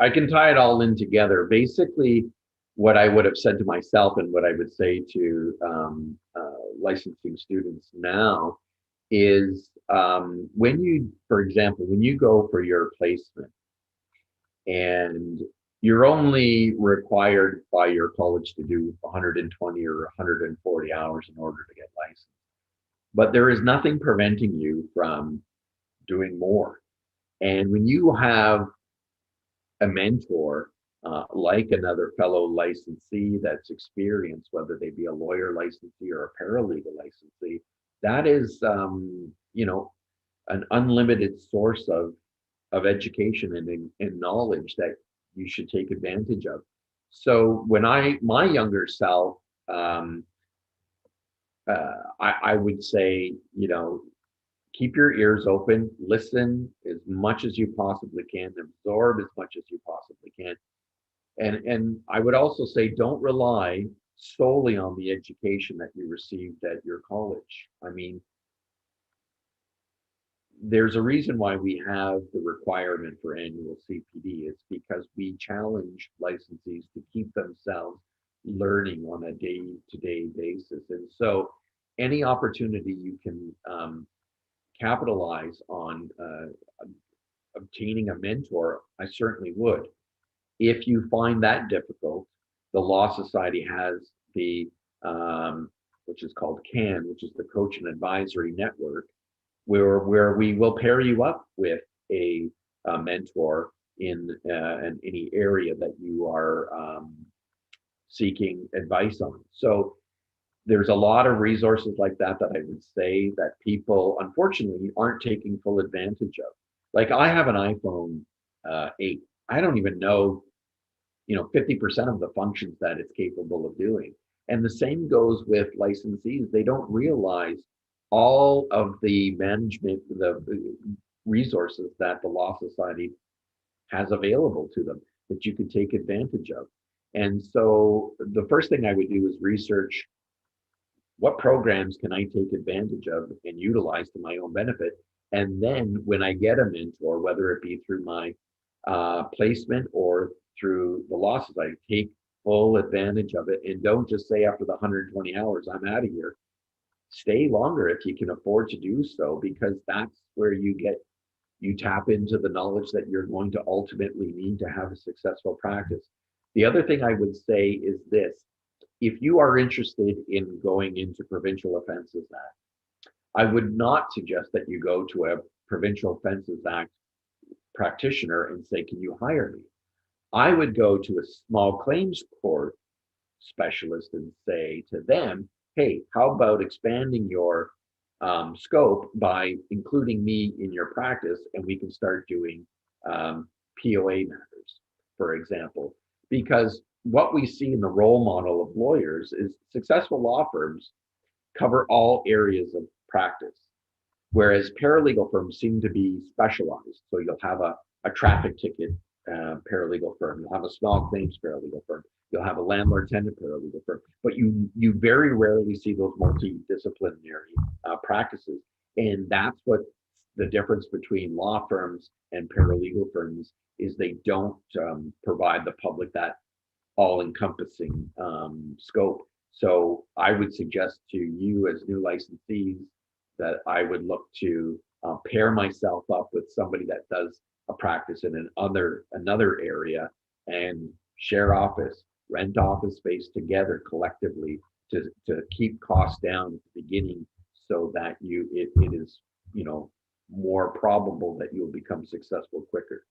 I can tie it all in together. Basically, what I would have said to myself and what I would say to licensing students now is when you, for example, when you go for your placement and you're only required by your college to do 120 or 140 hours in order to get licensed, but there is nothing preventing you from doing more. And when you have a mentor, like another fellow licensee that's experienced, whether they be a lawyer licensee or a paralegal licensee, that is, an unlimited source of education and knowledge that you should take advantage of. So when my younger self, um, I would say, keep your ears open, listen as much as you possibly can, absorb as much as you possibly can. And I would also say don't rely solely on the education that you received at your college. I mean, there's a reason why we have the requirement for annual CPD. It's because we challenge licensees to keep themselves learning on a day-to-day basis. And so any opportunity you can capitalize on obtaining a mentor, I certainly would. If you find that difficult, the Law Society has the, which is called CAN, which is the Coach and Advisory Network, where we will pair you up with a mentor in any area that you are seeking advice on. So there's a lot of resources like that that I would say that people unfortunately aren't taking full advantage of. Like I have an iPhone 8. I don't even know 50% of the functions that it's capable of doing. And the same goes with licensees. They don't realize all of the management, the resources that the Law Society has available to them that you could take advantage of. And so the first thing I would do is research what programs can I take advantage of and utilize to my own benefit. And then when I get a mentor, whether it be through my placement or through the Law Society, take full advantage of it and don't just say after the 120 hours, I'm out of here. Stay longer if you can afford to do so, because that's where you tap into the knowledge that you're going to ultimately need to have a successful practice. The other thing I would say is this: if you are interested in going into Provincial Offences Act, I would not suggest that you go to a Provincial Offences Act practitioner and say, can you hire me? I would go to a small claims court specialist and say to them, hey, how about expanding your scope by including me in your practice, and we can start doing POA matters, for example. Because what we see in the role model of lawyers is successful law firms cover all areas of practice, whereas paralegal firms seem to be specialized. So you'll have a traffic ticket paralegal firm, you'll have a small claims paralegal firm, you'll have a landlord-tenant paralegal firm, but you very rarely see those multidisciplinary practices. And that's what the difference between law firms and paralegal firms is. They don't provide the public that all-encompassing scope. So I would suggest to you as new licensees that I would look to pair myself up with somebody that does a practice in another area and share office, rent office space together collectively to keep costs down at the beginning, so that it is more probable that you'll become successful quicker.